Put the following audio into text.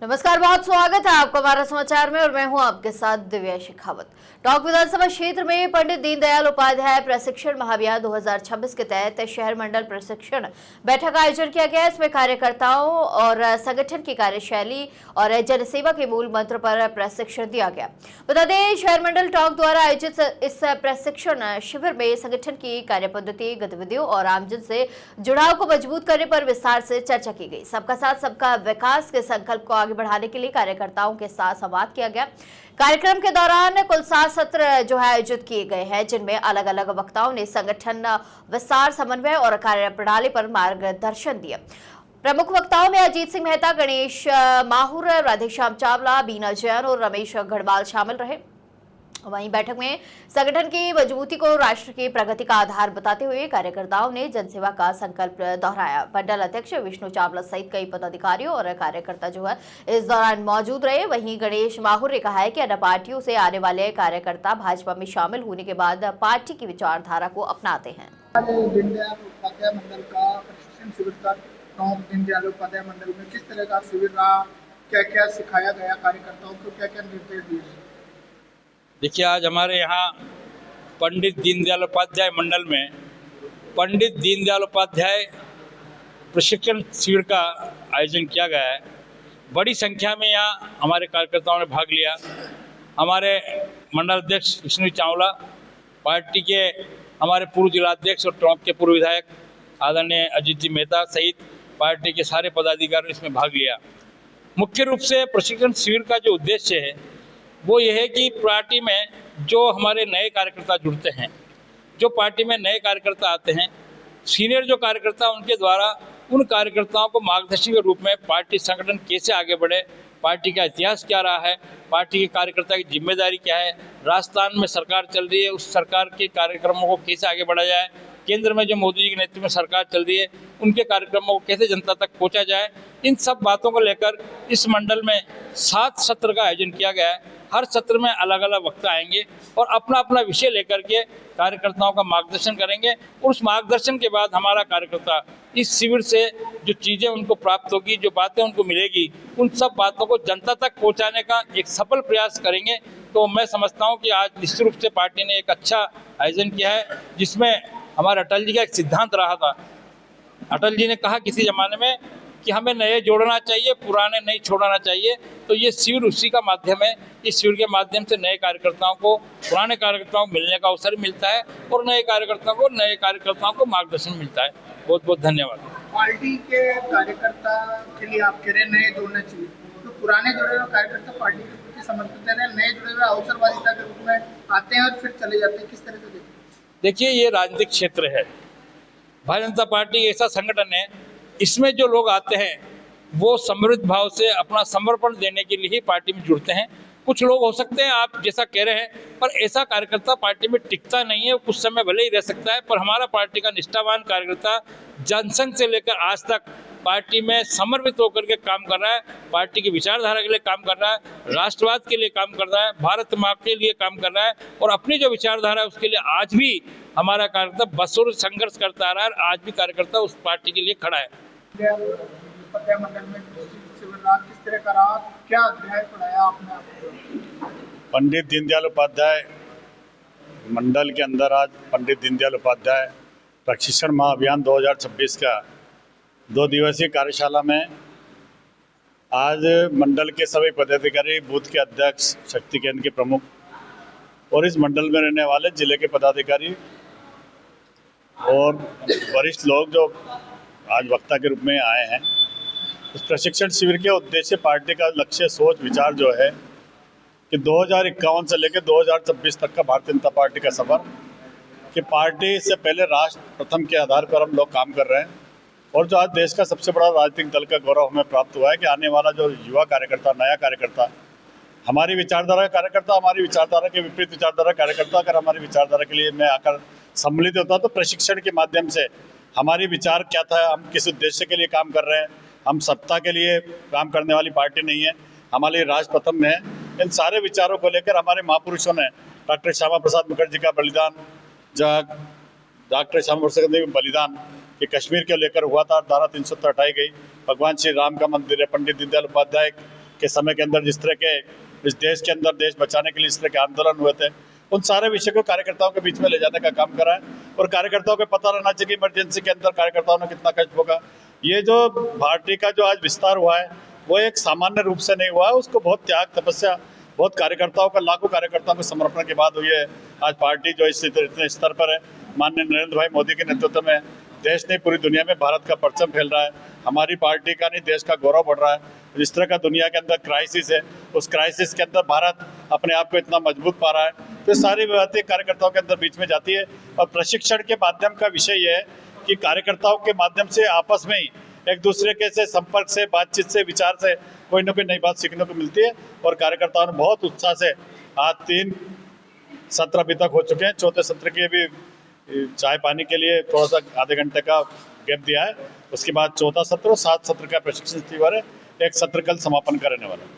नमस्कार, बहुत स्वागत है आपका हमारा समाचार में और मैं हूं आपके साथ दिव्या शेखावत। टोंक विधानसभा क्षेत्र में पंडित दीनदयाल उपाध्याय प्रशिक्षण महाअभियान 2026 के तहत शहर मंडल प्रशिक्षण बैठक का आयोजन किया गया। इसमें कार्यकर्ताओं और संगठन की कार्यशैली और जनसेवा के मूल मंत्र पर प्रशिक्षण दिया गया। बता दें, शहर मंडल टोंक द्वारा आयोजित इस प्रशिक्षण शिविर में संगठन की कार्यपद्धति, गतिविधियों और आमजन से जुड़ाव को मजबूत करने पर विस्तार से चर्चा की गई। सबका साथ सबका विकास के संकल्प को आगे बढ़ाने के लिए कार्यकर्ताओं के साथ संवाद किया गया। कार्यक्रम के दौरान कुल 7 सत्र आयोजित किए गए हैं, जिनमें अलग अलग वक्ताओं ने संगठन विस्तार, समन्वय और कार्यप्रणाली पर मार्गदर्शन दिया। प्रमुख वक्ताओं में अजीत सिंह मेहता, गणेश माहुर, राधेश्याम चावला, बीना जैन और रमेश गढ़वाल शामिल रहे। वहीं बैठक में संगठन की मजबूती को राष्ट्र की प्रगति का आधार बताते हुए कार्यकर्ताओं ने जनसेवा का संकल्प दोहराया। मंडल अध्यक्ष विष्णु चावला सहित कई पदाधिकारियों और कार्यकर्ता इस दौरान मौजूद रहे। वहीं गणेश माहुर ने कहा है कि अन्य पार्टियों से आने वाले कार्यकर्ता भाजपा में शामिल होने के बाद पार्टी की विचारधारा को अपनाते हैं। दीनदयाल उपाध्याय मंडल का प्रशिक्षण शिविर था। टोंक दीनदयाल उपाध्याय मंडल में किस तरह का शिविर रहा, क्या क्या सिखाया गया कार्यकर्ताओं को, क्या क्या निर्देश दिए? देखिए, आज हमारे यहाँ पंडित दीनदयाल उपाध्याय मंडल में पंडित दीनदयाल उपाध्याय प्रशिक्षण शिविर का आयोजन किया गया है। बड़ी संख्या में यहाँ हमारे कार्यकर्ताओं ने भाग लिया। हमारे मंडल अध्यक्ष विष्णु चावला, पार्टी के हमारे पूर्व जिलाध्यक्ष और टोंक के पूर्व विधायक आदरणीय अजीत जी मेहता सहित पार्टी के सारे पदाधिकारियों ने इसमें भाग लिया। मुख्य रूप से प्रशिक्षण शिविर का जो उद्देश्य है वो ये है कि पार्टी में जो हमारे नए कार्यकर्ता जुड़ते हैं, जो पार्टी में नए कार्यकर्ता आते हैं, सीनियर जो कार्यकर्ता उनके द्वारा उन कार्यकर्ताओं को मार्गदर्शन के रूप में पार्टी संगठन कैसे आगे बढ़े, पार्टी का इतिहास क्या रहा है, पार्टी के कार्यकर्ता की जिम्मेदारी क्या है, राजस्थान में सरकार चल रही है, उस सरकार के कार्यक्रमों को कैसे आगे बढ़ाया जाए, केंद्र में जो मोदी जी के नेतृत्व में सरकार चल रही है उनके कार्यक्रमों को कैसे जनता तक पहुंचा जाए, इन सब बातों को लेकर इस मंडल में 7 सत्र का आयोजन किया गया है। हर सत्र में अलग अलग वक्ता आएंगे और अपना अपना विषय लेकर के कार्यकर्ताओं का मार्गदर्शन करेंगे और उस मार्गदर्शन के बाद हमारा कार्यकर्ता इस शिविर से जो चीज़ें उनको प्राप्त होगी, जो बातें उनको मिलेगी, उन सब बातों को जनता तक पहुंचाने का एक सफल प्रयास करेंगे। तो मैं समझता हूं कि आज निश्चित रूप से पार्टी ने एक अच्छा आयोजन किया है, जिसमें हमारे अटल जी का एक सिद्धांत रहा था। अटल जी ने कहा किसी ज़माने में कि हमें नए जोड़ना चाहिए, पुराने नहीं छोड़ना चाहिए। तो ये शिविर उसी का माध्यम है। इस शिविर के माध्यम से नए कार्यकर्ताओं को, पुराने कार्यकर्ताओं को मिलने का अवसर मिलता है और नए कार्यकर्ताओं को मार्गदर्शन मिलता है। बहुत बहुत धन्यवाद। पार्टी के कार्यकर्ता के लिए आप कह रहे हैं नए जोड़ने चाहिए, तो पुराने जुड़े हुए कार्यकर्ता पार्टी के प्रति समर्थन दे रहे हैं, नए जुड़े हुए अवसरवादिता के रूप में आते हैं और फिर चले जाते हैं, किस तरह से देखिए, ये राजनीतिक क्षेत्र है। भारतीय जनता पार्टी ऐसा संगठन है, इसमें जो लोग आते हैं वो समृद्ध भाव से अपना समर्पण देने के लिए ही पार्टी में जुड़ते हैं। कुछ लोग हो सकते हैं आप जैसा कह रहे हैं, पर ऐसा कार्यकर्ता पार्टी में टिकता नहीं है। कुछ समय भले ही रह सकता है, पर हमारा पार्टी का निष्ठावान कार्यकर्ता जनसंघ से लेकर आज तक पार्टी में समर्पित होकर के काम कर रहा है, पार्टी की विचारधारा के लिए काम कर रहा है, राष्ट्रवाद के लिए काम कर रहा है, भारत माँ के लिए काम कर रहा है और अपनी जो विचारधारा है उसके लिए आज भी हमारा कार्यकर्ता बसों संघर्ष करता आ रहा है। आज भी कार्यकर्ता उस पार्टी के लिए खड़ा है। मंडल में किस तरह का रहा, क्या अध्याय पढ़ाया आपने? पंडित दीनदयाल उपाध्याय मंडल के अंदर आज पंडित दीनदयाल उपाध्याय प्रशिक्षण महाअभियान 2026 का 2 दिवसीय कार्यशाला में आज मंडल के सभी पदाधिकारी, बूथ के अध्यक्ष, शक्ति केंद्र के प्रमुख और इस मंडल में रहने वाले जिले के पदाधिकारी और वरिष्ठ लोग जो आज वक्ता के रूप में आए हैं। इस प्रशिक्षण शिविर के उद्देश्य, पार्टी का लक्ष्य, सोच, विचार जो है कि 2051 से लेकर 2026 तक का भारतीय जनता पार्टी का सफर, कि पार्टी से पहले राष्ट्र प्रथम के आधार पर हम लोग काम कर रहे हैं और जो आज देश का सबसे बड़ा राजनीतिक दल का गौरव हमें प्राप्त हुआ है कि आने वाला जो युवा कार्यकर्ता, नया कार्यकर्ता, हमारी विचारधारा का कार्यकर्ता, हमारी विचारधारा के विपरीत विचारधारा कार्यकर्ता अगर हमारी विचारधारा के लिए मैं आकर सम्मिलित होता तो प्रशिक्षण के माध्यम से हमारी विचार क्या था, हम किस उद्देश्य के लिए काम कर रहे हैं, हम सत्ता के लिए काम करने वाली पार्टी नहीं है, हमारे राष्ट्र प्रथम में है। इन सारे विचारों को लेकर हमारे महापुरुषों ने, डॉक्टर श्यामा प्रसाद मुखर्जी का बलिदान, डॉक्टर श्यामा प्रसाद का बलिदान कि कश्मीर के लेकर हुआ था, धारा 370 हटाई गई, भगवान श्री राम का मंदिर है, पंडित दीनदयाल उपाध्याय के समय के अंदर जिस तरह के इस देश के अंदर देश बचाने के लिए इस तरह के आंदोलन हुए थे, उन सारे विषय को कार्यकर्ताओं के बीच में ले जाने का काम करा है। और कार्यकर्ताओं को पता रहना चाहिए कि इमरजेंसी के अंदर कार्यकर्ताओं ने कितना कष्ट भोगा। ये जो पार्टी का जो आज विस्तार हुआ है वो एक सामान्य रूप से नहीं हुआ है, उसको बहुत त्याग तपस्या, बहुत कार्यकर्ताओं का, लाखों कार्यकर्ताओं के समर्पण के बाद हुई है। आज पार्टी जो इस इतने स्तर पर है, माननीय नरेंद्र भाई मोदी के नेतृत्व में देश नहीं पूरी दुनिया में भारत का परचम फैल रहा है। हमारी पार्टी का नहीं देश का गौरव बढ़ रहा है। जिस तरह का दुनिया के अंदर क्राइसिस है, उस क्राइसिस के अंदर भारत अपने आप को इतना मजबूत पा रहा है। तो सारी बातें कार्यकर्ताओं के अंदर बीच में जाती है। और प्रशिक्षण के माध्यम का विषय ये है कि कार्यकर्ताओं के माध्यम से आपस में ही एक दूसरे के से संपर्क से, बातचीत से, विचार से कोई ना कोई नई बात सीखने को मिलती है। और कार्यकर्ताओं ने बहुत उत्साह से आज 3 सत्र अभी तक हो चुके हैं। चौथे सत्र के भी चाय पानी के लिए थोड़ा सा आधे घंटे का गैप दिया है। उसके बाद चौथा सत्र और 7 सत्र का प्रशिक्षण शिविर है। एक सत्र कल समापन करने वाला है।